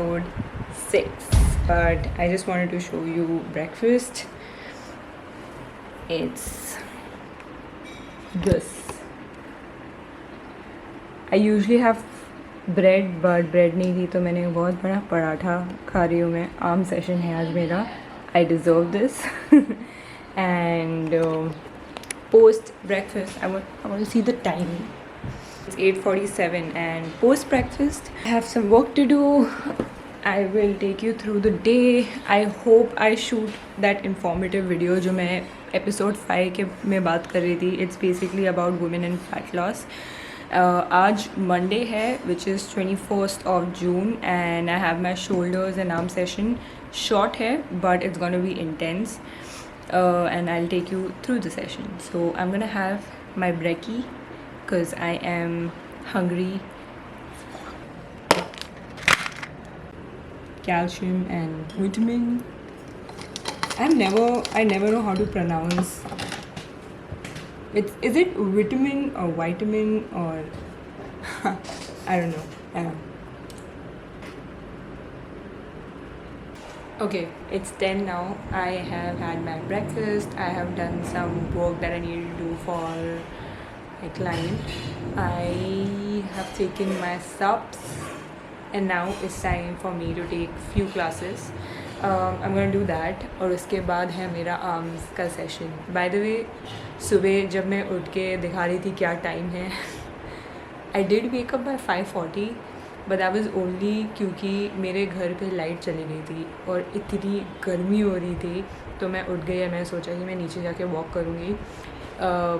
episode 6, but I just wanted to show you breakfast. It's this. I usually have bread, but bread नहीं थी तो मैंने बहुत बड़ा पराठा खा रही हूँ मैं. आर्म सेशन है आज मेरा. I deserve this. And post breakfast, I want to see the time. It's 8:47 and post breakfast I have some work to do. I will take you through the day. I hope I shoot that informative video जो मैं episode 5 के में बात कर रही थी. It's basically about women and fat loss. आज Monday है, which is 21st of June, and I have my shoulders and arm session. Short है, but it's gonna be intense, and I'll take you through the session. So I'm gonna have my brekkie because I am hungry. Calcium and vitamin. I never know how to pronounce. Is it vitamin or vitamin or I don't know. Okay, it's 10 now. I have had my breakfast. I have done some work that I needed to do for my client. I have taken my subs and now it's time for me to take few classes. I'm going to do that और उसके बाद है मेरा arms का session. Bye the वे सुबह जब मैं उठ के दिखा रही थी क्या टाइम है, I did wake up by 5:40, but that was only क्योंकि मेरे घर पे लाइट चली गई थी और इतनी गर्मी हो रही थी तो मैं उठ गई. मैं सोचा कि मैं नीचे जाके वॉक करूँगी,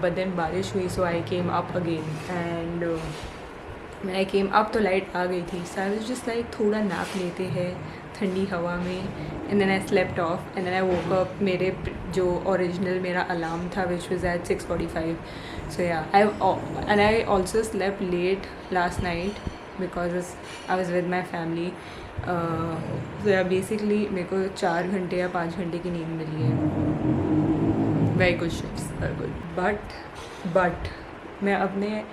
बट देन बारिश हुई, so I came up again. And when I came up तो लाइट आ गई थी. So I was just like थोड़ा नैप लेते हैं ठंडी हवा में. And then I slept off and then I woke up. मेरे जो ओरिजिनल मेरा अलार्म था which was at 6:45. So yeah, I also slept late last night because I was with my family. So yeah, basically मेरे को 4 घंटे या 5 घंटे की नींद मिली है. Very good shifts, very good. But मैं अपने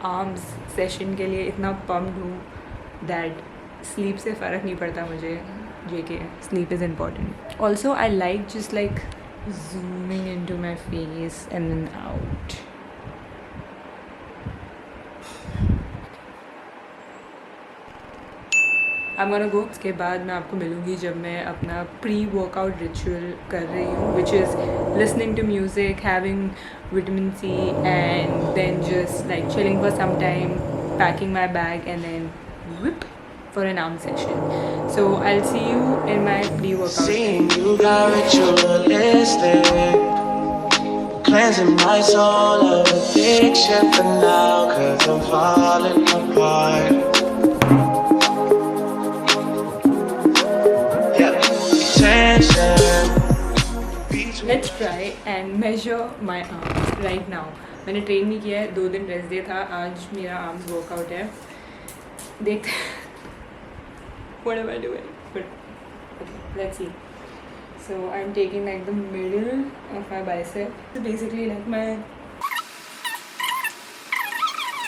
आर्म्स सेशन के लिए इतना पम्प्ड हूँ दैट स्लीप से फ़र्क नहीं पड़ता मुझे. जे sleep is important. Also I like just like zooming in to my face and then out. I'm gonna go. उसके बाद मैं आपको मिलूँगी जब मैं अपना प्री वर्कआउट रिचुअल कर रही हूँ, which is listening to music, having vitamin C, and then just like chilling for some time, packing my bag, and then whip for an arm session. So I'll see you in my pre workout. Seeing you got ritualistic, cleansing my soul of addiction for now, 'cause I'm falling apart. Let's try and measure my arms right now. मैंने train नहीं किया है, 2 दिन rest day था. आज मेरा arms workout है. देखते what am I doing? But okay, let's see. So I'm taking like the middle of my bicep. It's basically like my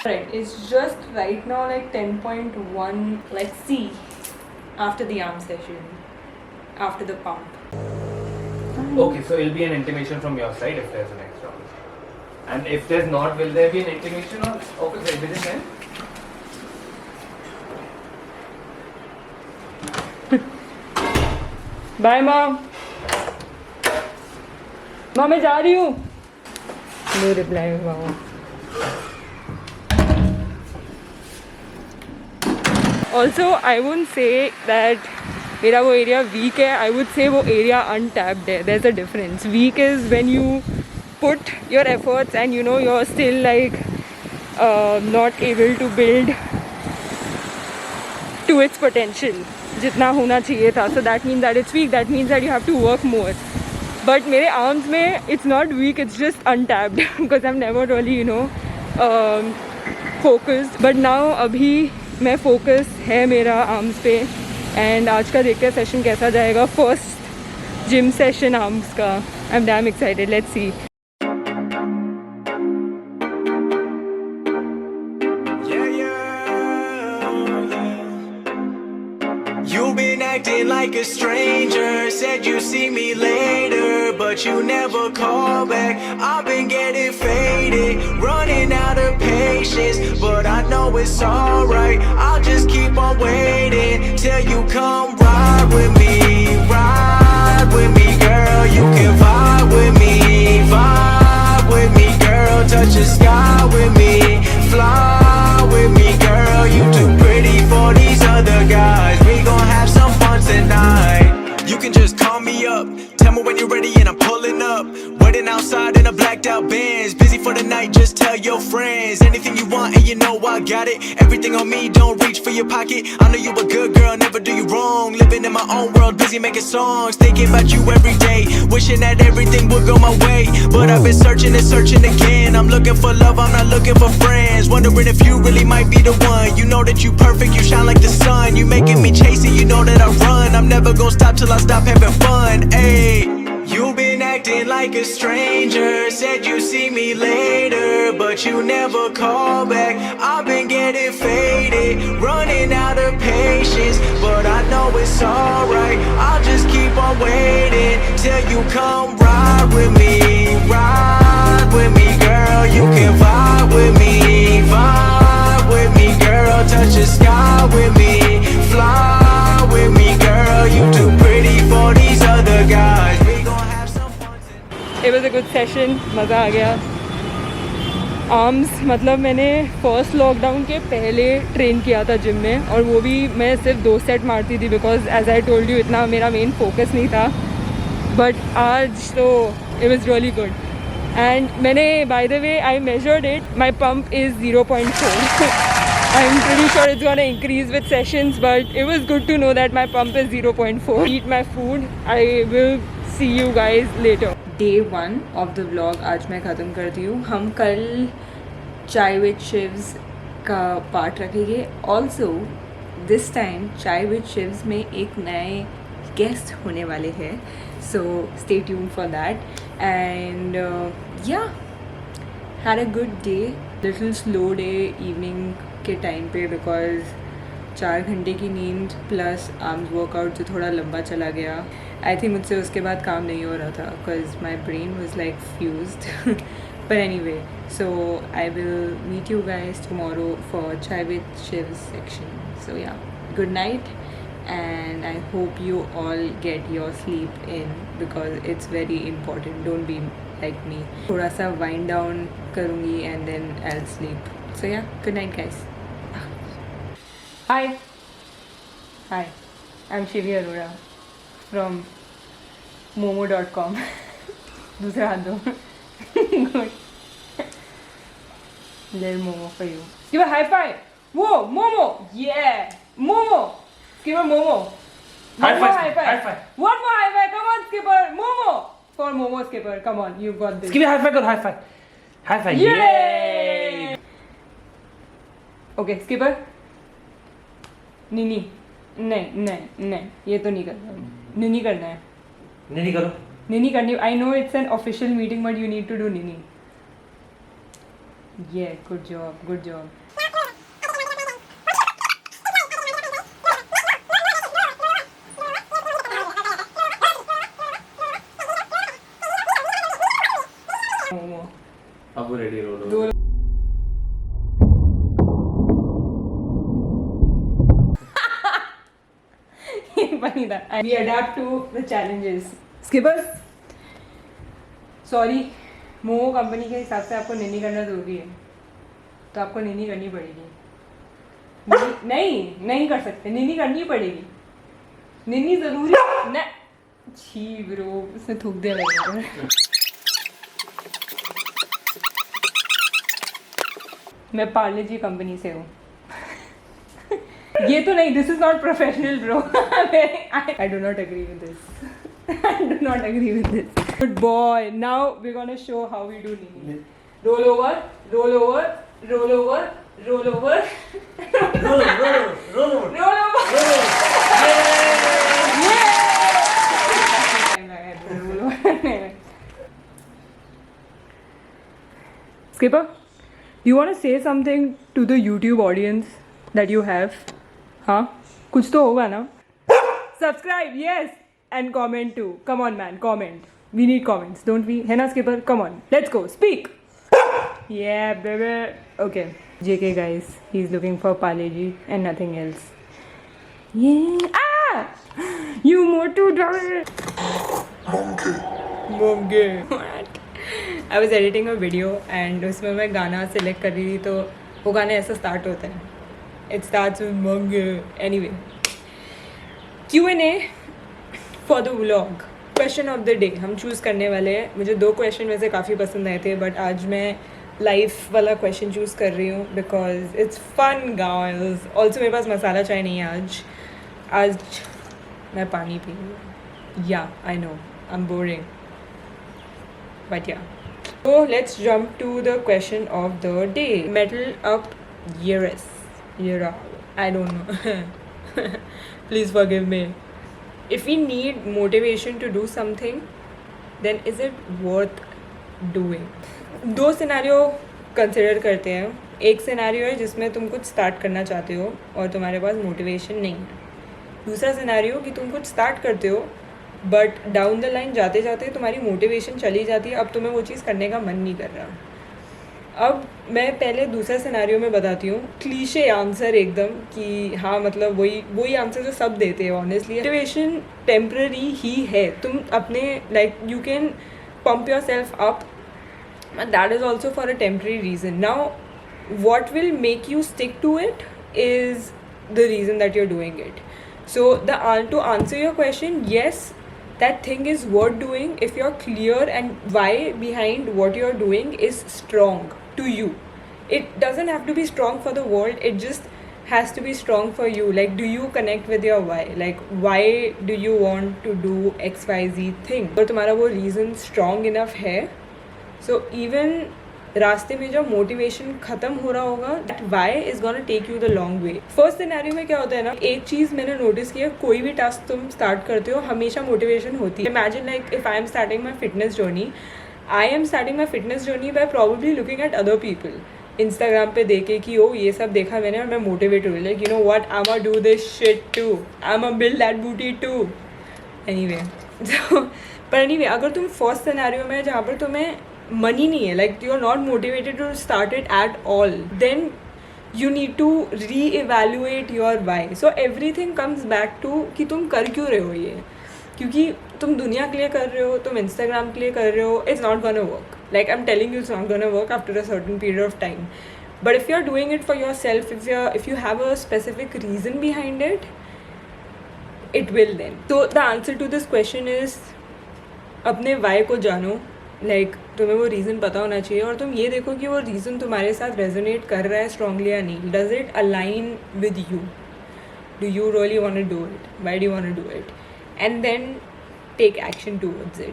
right. It's just right now like 10.1. Let's see after the arm session, after the pump. Okay, so it'll be an intimation from your side if there's an extra. And if there's not, will there be an intimation or okay, within then? Bye mom. Mom, मैं जा रही हूँ. No reply mama. Also, I won't say that मेरा वो area weak है. आई would say वो area untapped है. There is a difference. Weak is when you put your efforts and you know you are still like not able to build to its potential जितना होना चाहिए था. So that means that it's weak. That means that you have to work more. But मेरे arms में it's not weak, it's just untapped because I am never really you know focused. But now अभी मैं focus है मेरा arms पे. And आज का देखते हैं सेशन कैसा जाएगा. फर्स्ट जिम सेशन आर्म्स का. I am damn excited. Let's see. You've been acting like a stranger. Said you see me later, but you never call back. I've been getting faded, running out of patience, but I know it's alright. I'll just keep on waiting till you come ride with me, girl. You can vibe with me, girl. Touch the sky with me, fly with me, girl. You too pretty for these other guys. We gon' have some fun tonight. You can just call me up, tell me when you're ready and I'm pulling up. Waiting outside in a blacked out Benz. Busy for the night, just tell your friends. Anything you want and you know I got it. Everything on me, don't reach for your pocket. I know you a good girl, never do you wrong. Living in my own world, busy making songs. Thinking about you every day, wishing that everything would go my way. But I've been searching and searching again. I'm looking for love, I'm not looking for friends. Wondering if you really might be the one. You know that you perfect, you shine like the sun. You making me chase it, you know that I run. I'm never gonna stop till I stop having fun. Ayy. You've been acting like a stranger. Said you see me later, but you never call back. I've been getting faded, running out of patience, but I know it's alright. I'll just keep on waiting till you come ride with me, girl. You can vibe with me, girl. Touch the sky with me, fly with me, girl. You too pretty for these other guys. It was a good session, मज़ा आ गया. Arms मतलब मैंने first lockdown के पहले train किया था gym में, और वो भी मैं सिर्फ 2 सेट मारती थी because as I told you इतना मेरा मेन फोकस नहीं था. बट आज तो it was really good. And मैंने by the way I measured it, my pump is 0.4. I am pretty sure it's gonna increase with sessions, but it was good to know that my pump is 0.4. Eat my food, I will see you guys later. Day 1 of the vlog आज मैं ख़त्म करती हूँ. हम कल चाय with शिव्स का part रखेंगे. Also this time chai with Shivs में एक नए गेस्ट होने वाले हैं, so stay tuned for that. And yeah had a good day. Little slow day evening के टाइम पे बिकॉज 4 घंटे की नींद प्लस आर्म्स वर्कआउट जो थोड़ा लंबा चला गया. आई थिंक मुझसे उसके बाद काम नहीं हो रहा था because my brain was like fused. But anyway, so I will meet you guys tomorrow for chai with Shiv's section. So yeah, good night and I hope you all get your sleep in because it's very important. Don't be like me. थोड़ा सा wind down करूँगी and then I'll sleep. So yeah, good night guys. Hi, I'm Shivi Arora from momo.com. दूसरा हाथ दो. Good. Little momo for you. Give a high five. Whoa, momo. Yeah, momo. Skipper, momo. High One more five. high five. High five. One more high five. Come on, Skipper. Momo. For momo, Skipper. Come on, you've got this. Give me a high five, good high five. High five. Yay! Okay, Skipper. नहीं, ये तो नहीं करना. नहीं करना है. नहीं करो. नहीं करनी. I know it's an official meeting, but you need to do nini. Yeah, good job. अब वो ready roll. Funny that we adapt to the challenges. Skipper, sorry, momo company के हिसाब से आपको निनी करना ज़रूरी है, तो आपको निनी करनी पड़ेगी. नहीं कर सकते. निनी करनी पड़ेगी. निनी ज़रूरी है. छी ब्रो, उसने थूक दिया लगेगा. मैं पार्ले जी कंपनी से हूँ. ये तो नहीं, this is not professional bro. I do not agree with this. I do not agree with this. Good boy. Now we're gonna show how we do nini. Roll over, roll over, roll over, roll over, roll over, roll over. Skipper, do you want to say something to the YouTube audience that you have? हाँ, कुछ तो होगा ना. subscribe, yes, and comment too. Come on, man, comment. We need comments, don't we? है ना skipper? Come on, let's go. Speak. Yeah, baby. Okay. JK guys, he's looking for Paleji and nothing else. Yeah. Ah! You Motu double. Monkey. What? I was editing a video and उसमें मैं गाना select कर रही थी तो वो गाना ऐसा start होता है. It starts with monkey. Anyway. Q&A for the vlog. Question of the day हम choose करने वाले हैं. मुझे 2 question में से काफ़ी पसंद आए थे but आज मैं लाइफ वाला क्वेश्चन चूज़ कर रही हूँ because it's fun guys. Also मेरे पास मसाला चाय नहीं है आज मैं पानी पी रही हूँ. या I know I am boring but या. So let's jump to the question of the day. Metal up years. Year. I don't know. Please forgive me. If we need motivation to do something, then is it worth doing? 2 scenario consider करते हैं. एक scenario है जिसमें तुम कुछ start करना चाहते हो और तुम्हारे पास मोटिवेशन नहीं है. दूसरा सिनेरियो कि तुम कुछ स्टार्ट करते हो बट डाउन द लाइन जाते जाते तुम्हारी मोटिवेशन चली जाती है. अब तुम्हें वो चीज़ करने का मन नहीं कर रहा. अब मैं पहले दूसरा सिनेरियो में बताती हूँ. क्लीशे आंसर एकदम कि हाँ मतलब वही आंसर जो सब देते हैं. ऑनेस्टली मोटिवेशन टेम्पररी ही है. तुम अपने like you can pump your self up. That is also for a temporary reason. Now, what will make you stick to it is the reason that you're doing it. So, to answer your question, yes, that thing is worth doing if you're clear and why behind what you're doing is strong to you. It doesn't have to be strong for the world. It just has to be strong for you. Like, do you connect with your why? Like, why do you want to do XYZ thing? अगर तुम्हारा वो reason strong enough है, so even रास्ते में जब motivation ख़त्म हो रहा होगा that Y is gonna take you the long way. First scenario में क्या होता है ना, एक चीज़ मैंने नोटिस किया, कोई भी टास्क तुम स्टार्ट करते हो हमेशा मोटिवेशन होती है. Imagine like if I am starting my fitness journey, I am starting my fitness journey by probably looking at other people. Instagram पे देखे कि ओ ये सब देखा मैंने और मैं मोटिवेट हुई. Like you know what, I am do this shit too, I am build that booty too. Anyway पर एनीवे अगर तुम फर्स्ट सिनेरियो में जहाँ पर तुम्हें money नहीं है, like you are not motivated to start it at all, then you need to re-evaluate your why. So everything comes back to कि तुम कर क्यों रहे हो ये. क्योंकि तुम दुनिया के लिए कर रहे हो, तुम इंस्टाग्राम के लिए कर रहे हो, it's not gonna work. Like I'm telling you, it's not gonna work after a certain period of time. But if you're doing it for yourself, if you have a specific reason behind it, it will then. So the answer to this question is अपने why को जानो. Like तुम्हें वो reason पता होना चाहिए और तुम ये देखो कि वो रीज़न तुम्हारे साथ रेजोनेट कर रहा है स्ट्रांगली या नहीं. Does it align with you? Do you really want to do it? Why do you want to do it? And then take action towards it.